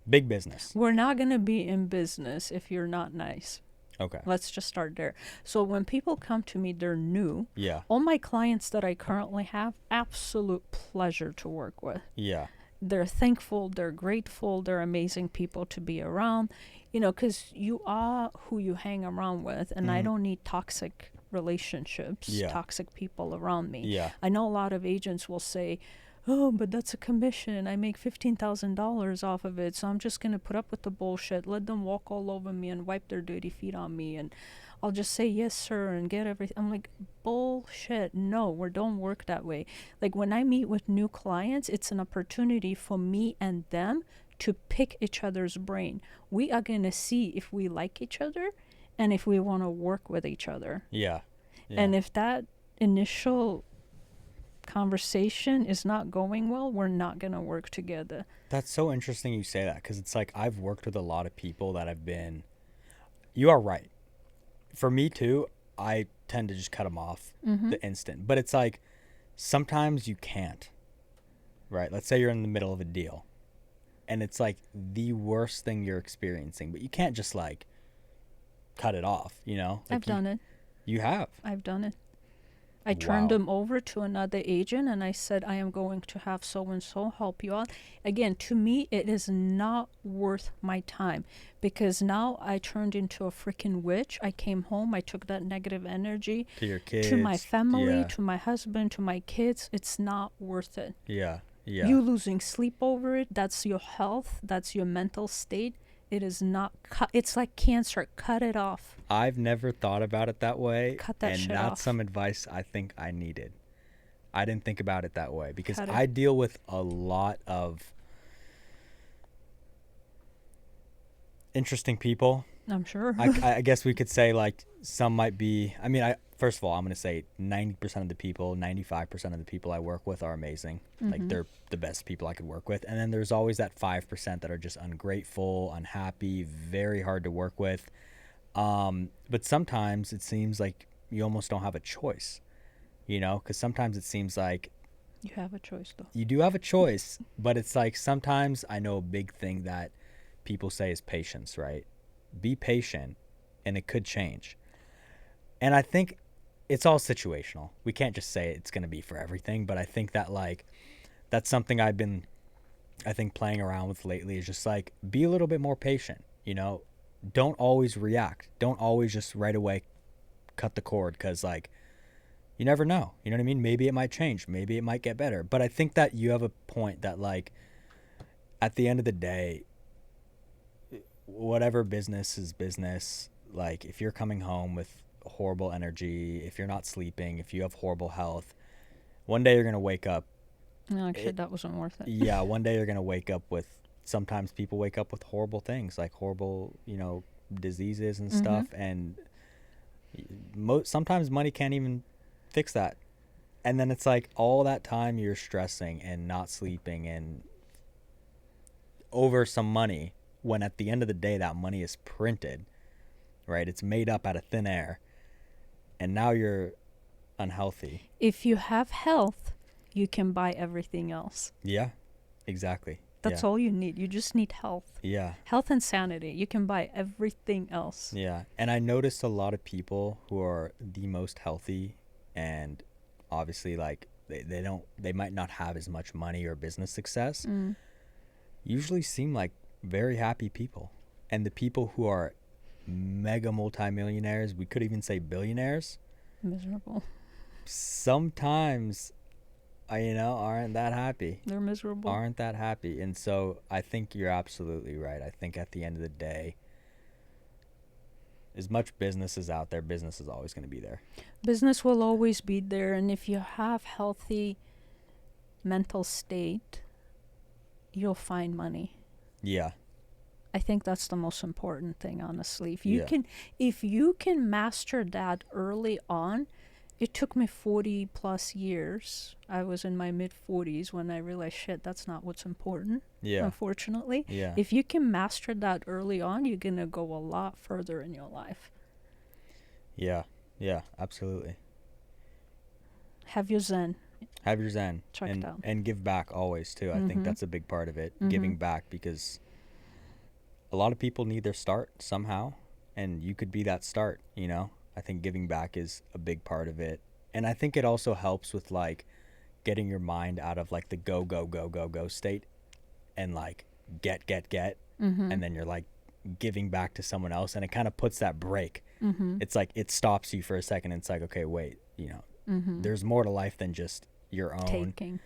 Big business. We're not going to be in business if you're not nice. Okay. Let's just start there. So when people come to me, they're new. Yeah. All my clients that I currently have, absolute pleasure to work with. Yeah. They're thankful, they're grateful, they're amazing people to be around, because you are who you hang around with, and I don't need toxic relationships, toxic people around me. Yeah. I know a lot of agents will say, "Oh, but that's a commission. I make $15,000 off of it, so I'm just going to put up with the bullshit, let them walk all over me and wipe their dirty feet on me, and I'll just say yes, sir, and get everything." I'm like, bullshit. No, we don't work that way. Like, when I meet with new clients, it's an opportunity for me and them to pick each other's brain. We are going to see if we like each other and if we want to work with each other. Yeah. And if that initial conversation is not going well, we're not going to work together. That's so interesting you say that, because it's like I've worked with a lot of people that have been, you are right. For me too, I tend to just cut them off the instant. But it's like sometimes you can't, right? Let's say you're in the middle of a deal and it's like the worst thing you're experiencing, but you can't just like cut it off, Like I've done it. You have? I've done it. I turned them over to another agent and I said, "I am going to have so-and-so help you out." Again, to me, it is not worth my time, because now I turned into a freaking witch. I came home, I took that negative energy to your kids, to my family, to my husband, to my kids. It's not worth it. Yeah. You losing sleep over it, that's your health, that's your mental state. It is not it's like cancer. Cut it off. I've never thought about it that way. Cut that shit off. And that's some advice I think I needed. I didn't think about it that way, because I deal with a lot of interesting people. I'm sure. I guess we could say like some might be. I mean, first of all, I'm gonna say 90% of the people, 95% of the people I work with are amazing. Like they're the best people I could work with. And then there's always that 5% that are just ungrateful, unhappy, very hard to work with. But sometimes it seems like you almost don't have a choice, because sometimes it seems like You have a choice, though. you do have a choice, but it's like sometimes I know a big thing that people say is patience, right? Be patient and it could change. And I think it's all situational. We can't just say it's going to be for everything, but I think that like that's something I've been I think playing around with lately is just like be a little bit more patient, Don't always react. Don't always just right away cut the cord cuz like you never know. You know what I mean? Maybe it might change. Maybe it might get better. But I think that you have a point that like at the end of the day, whatever business is business, like if you're coming home with horrible energy, if you're not sleeping, if you have horrible health, one day you're going to wake up. No, actually, that wasn't worth it. Yeah, one day you're going to wake up with, sometimes people wake up with horrible things, like horrible, diseases and stuff. And sometimes money can't even fix that. And then it's like all that time you're stressing and not sleeping and over some money, when at the end of the day that money is printed, right? It's made up out of thin air, and now you're unhealthy. If you have health, you can buy everything else. Yeah, exactly. That's all you need. You just need health. Yeah. Health and sanity. You can buy everything else. Yeah. And I noticed a lot of people who are the most healthy, and obviously like they might not have as much money or business success, usually seem like very happy people. And the people who are mega multimillionaires, we could even say billionaires, miserable, sometimes aren't that happy. They're miserable, aren't that happy. And so I think you're absolutely right. I think at the end of the day, as much business is out there, business is always going to be there. Business will always be there. And if you have healthy mental state, you'll find money. Yeah. I think that's the most important thing, honestly. If you can master that early on. It took me 40 plus years. I was in my mid 40s when I realized, shit, that's not what's important. Yeah. Unfortunately. Yeah. If you can master that early on, you're going to go a lot further in your life. Yeah. Yeah, absolutely. Have your Zen. Checked out. And give back always, too. I think that's a big part of it. Giving back, because a lot of people need their start somehow, and you could be that start, I think giving back is a big part of it. And I think it also helps with like getting your mind out of like the go state and like get. And then you're like giving back to someone else, and it kind of puts that break. It's like it stops you for a second, and it's like, okay, wait, there's more to life than just your own taking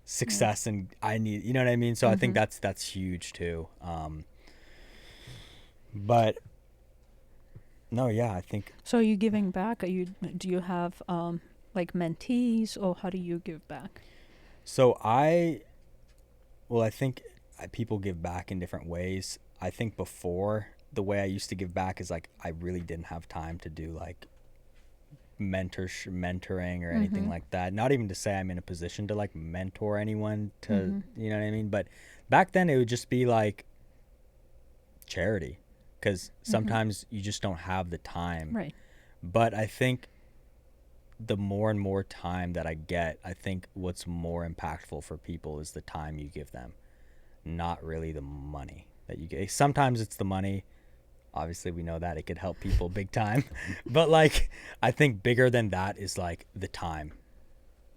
success. And I need, you know what I mean? So I think that's huge too. But no, yeah, I think. So are you giving back? Do you have like mentees, or how do you give back? So I think people give back in different ways. I think before, the way I used to give back is like I really didn't have time to do like mentoring or anything like that. Not even to say I'm in a position to like mentor anyone to, you know what I mean? But back then it would just be like charity. Because sometimes you just don't have the time. Right. But I think the more and more time that I get, I think what's more impactful for people is the time you give them, not really the money that you get. Sometimes it's the money. Obviously, we know that it could help people big time. But like, I think bigger than that is like the time.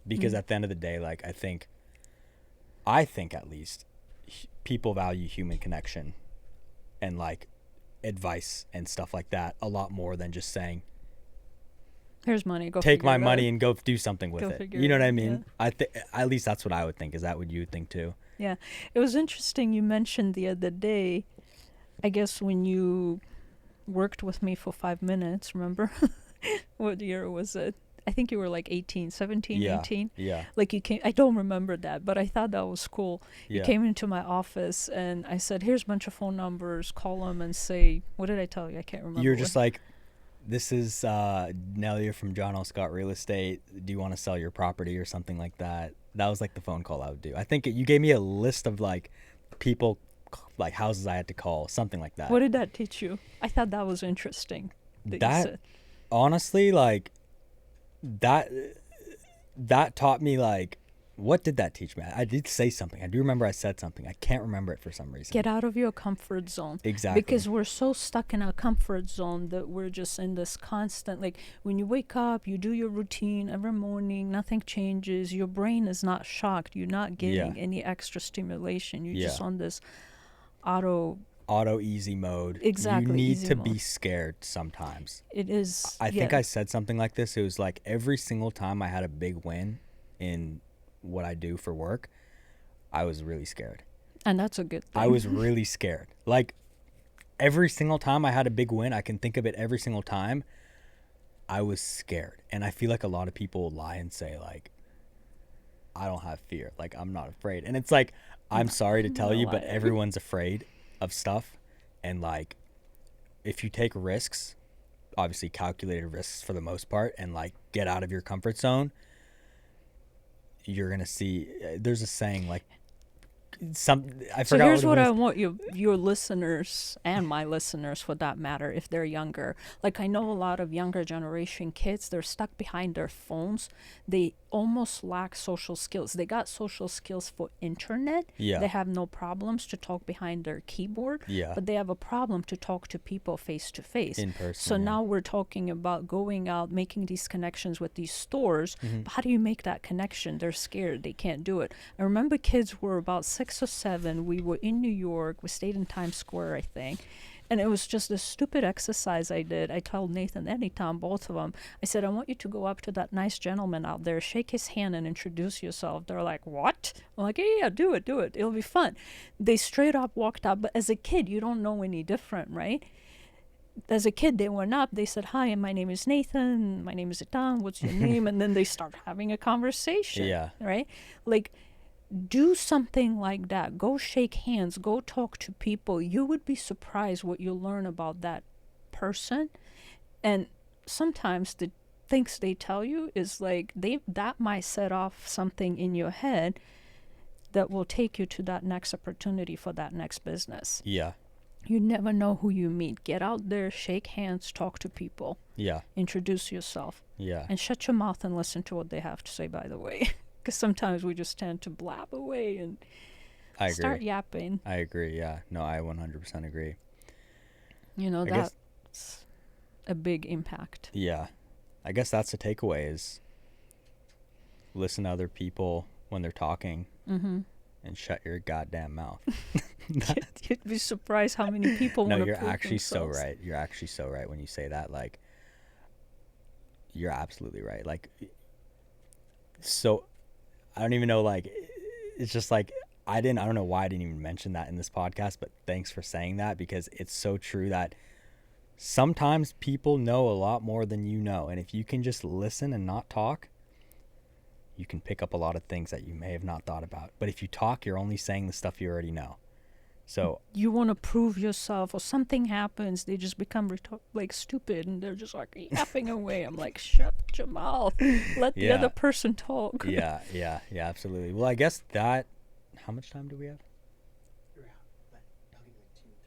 Because at the end of the day, like I think at least people value human connection and like advice and stuff like that a lot more than just saying, here's money, go take my money and go do something with it. You know what I mean? Yeah. At least that's what I would think. Is that what you would think too? Yeah. It was interesting you mentioned the other day, I guess when you worked with me for 5 minutes, remember? What year was it? I think you were like 18, 17, Yeah. 18. Yeah. Like you came, I don't remember that, but I thought that was cool. You Yeah. came into my office and I said, here's a bunch of phone numbers, call them and say, what did I tell you? I can't remember. You're just like, this is Nelya from John L. Scott Real Estate. Do you want to sell your property or something like that? That was like the phone call I would do. I think you gave me a list of like people, like houses I had to call, something like that. What did that teach you? I thought that was interesting. You That said. honestly, like that taught me, like, what did that teach me? I did say something. I do remember I said something. I can't remember it for some reason. Get out of your comfort zone. Exactly. Because we're so stuck in our comfort zone that we're just in this constant, like when you wake up, you do your routine every morning, nothing changes. Your brain is not shocked. You're not getting any extra stimulation. You're just on this auto easy mode. Exactly. You need easy to mode. be scared sometimes. It is. I think I said something like this. It was like every single time I had a big win in what I do for work, I was really scared. And that's a good thing. I was really scared. Like every single time I had a big win, I can think of it every single time, I was scared. And I feel like a lot of people lie and say like, I don't have fear. Like I'm not afraid. And it's like, I'm sorry to tell you, but everyone's afraid of stuff. And like, if you take risks, obviously calculated risks for the most part, and like get out of your comfort zone, you're going to see, there's a saying like, I forgot. So here's what it was. I want your listeners and my listeners, for that matter, if they're younger. Like I know a lot of younger generation kids, they're stuck behind their phones. They almost lack social skills. They got social skills for internet. Yeah. They have no problems to talk behind their keyboard. Yeah. But they have a problem to talk to people face to face. In person. So now we're talking about going out, making these connections with these stores. Mm-hmm. But how do you make that connection? They're scared. They can't do it. I remember kids were about 6 or 7. We were in New York. We stayed in Times Square, I think. And it was just a stupid exercise I did. I told Nathan, anytime, both of them, I said, I want you to go up to that nice gentleman out there, shake his hand and introduce yourself. They're like, what? I'm like, yeah, do it. It'll be fun. They straight up walked up. But as a kid, you don't know any different, right? As a kid, they went up. They said, hi, my name is Nathan. My name is Itan. What's your name? And then they start having a conversation. Yeah. Right? Like, do something like that. Go shake hands. Go talk to people. You would be surprised what you learn about that person. And sometimes the things they tell you is like that might set off something in your head that will take you to that next opportunity for that next business. Yeah. You never know who you meet. Get out there, shake hands, talk to people. Yeah. Introduce yourself. Yeah. And shut your mouth and listen to what they have to say, by the way. Because sometimes we just tend to blab away and start yapping. I agree. Yeah. No, I 100% agree. You know, that's a big impact. Yeah. I guess that's the takeaway is listen to other people when they're talking and shut your goddamn mouth. You'd be surprised how many people want to you're prove actually themselves. so right. You're actually so right when you say that. Like, you're absolutely right. Like, so I don't even know, like, it's just like, I don't know why I didn't even mention that in this podcast, but thanks for saying that, because it's so true that sometimes people know a lot more than you know. And if you can just listen and not talk, you can pick up a lot of things that you may have not thought about. But if you talk, you're only saying the stuff you already know. So you want to prove yourself, or something happens, they just become like stupid, and they're just like yapping away. I'm like, shut your mouth, let the other person talk. yeah, absolutely. Well, I guess that. How much time do we have?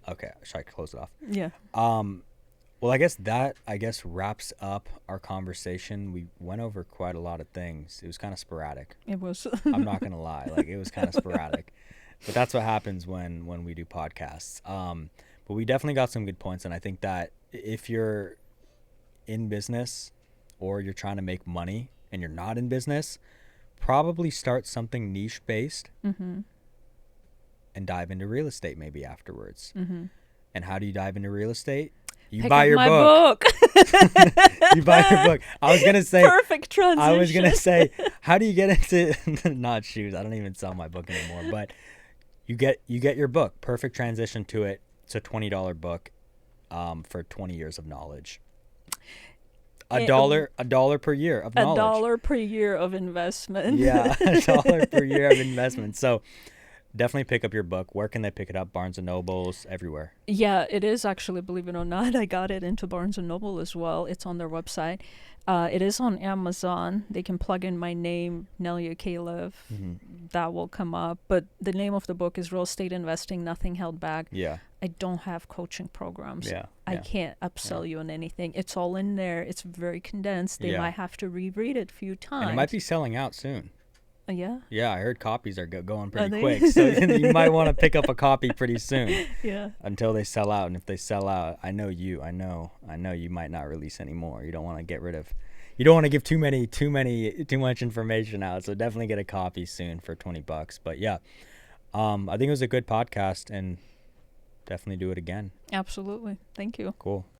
Okay, should I close it off? Yeah. Well, I guess that wraps up our conversation. We went over quite a lot of things. It was kind of sporadic. It was. I'm not gonna lie, like it was kind of sporadic. But that's what happens when we do podcasts. But we definitely got some good points. And I think that if you're in business or you're trying to make money and you're not in business, probably start something niche based and dive into real estate maybe afterwards. And how do you dive into real estate? You buy your book. You buy your book. I was going to say. Perfect transition. I was going to say, how do you get into, not shoes. I don't even sell my book anymore, but you get your book. Perfect transition to it. It's a $20 book for 20 years of knowledge. a dollar per year of A knowledge. dollar per year of investment. Yeah, a dollar per year of investment. So definitely pick up your book. Where can they pick it up? Barnes and Nobles, everywhere. Yeah, it is actually, believe it or not. I got it into Barnes and Noble as well. It's on their website. It is on Amazon. They can plug in my name, Nelya Calev. That will come up. But the name of the book is Real Estate Investing, Nothing Held Back. Yeah. I don't have coaching programs. Yeah. I can't upsell you on anything. It's all in there. It's very condensed. They might have to reread it a few times. And it might be selling out soon. Yeah. Yeah, I heard copies are going pretty quick, so you might want to pick up a copy pretty soon. Yeah. Until they sell out, and if they sell out, I know you might not release anymore. You don't want to get rid of, you don't want to give too much information out. So definitely get a copy soon for $20. But yeah, I think it was a good podcast, and definitely do it again. Absolutely. Thank you. Cool.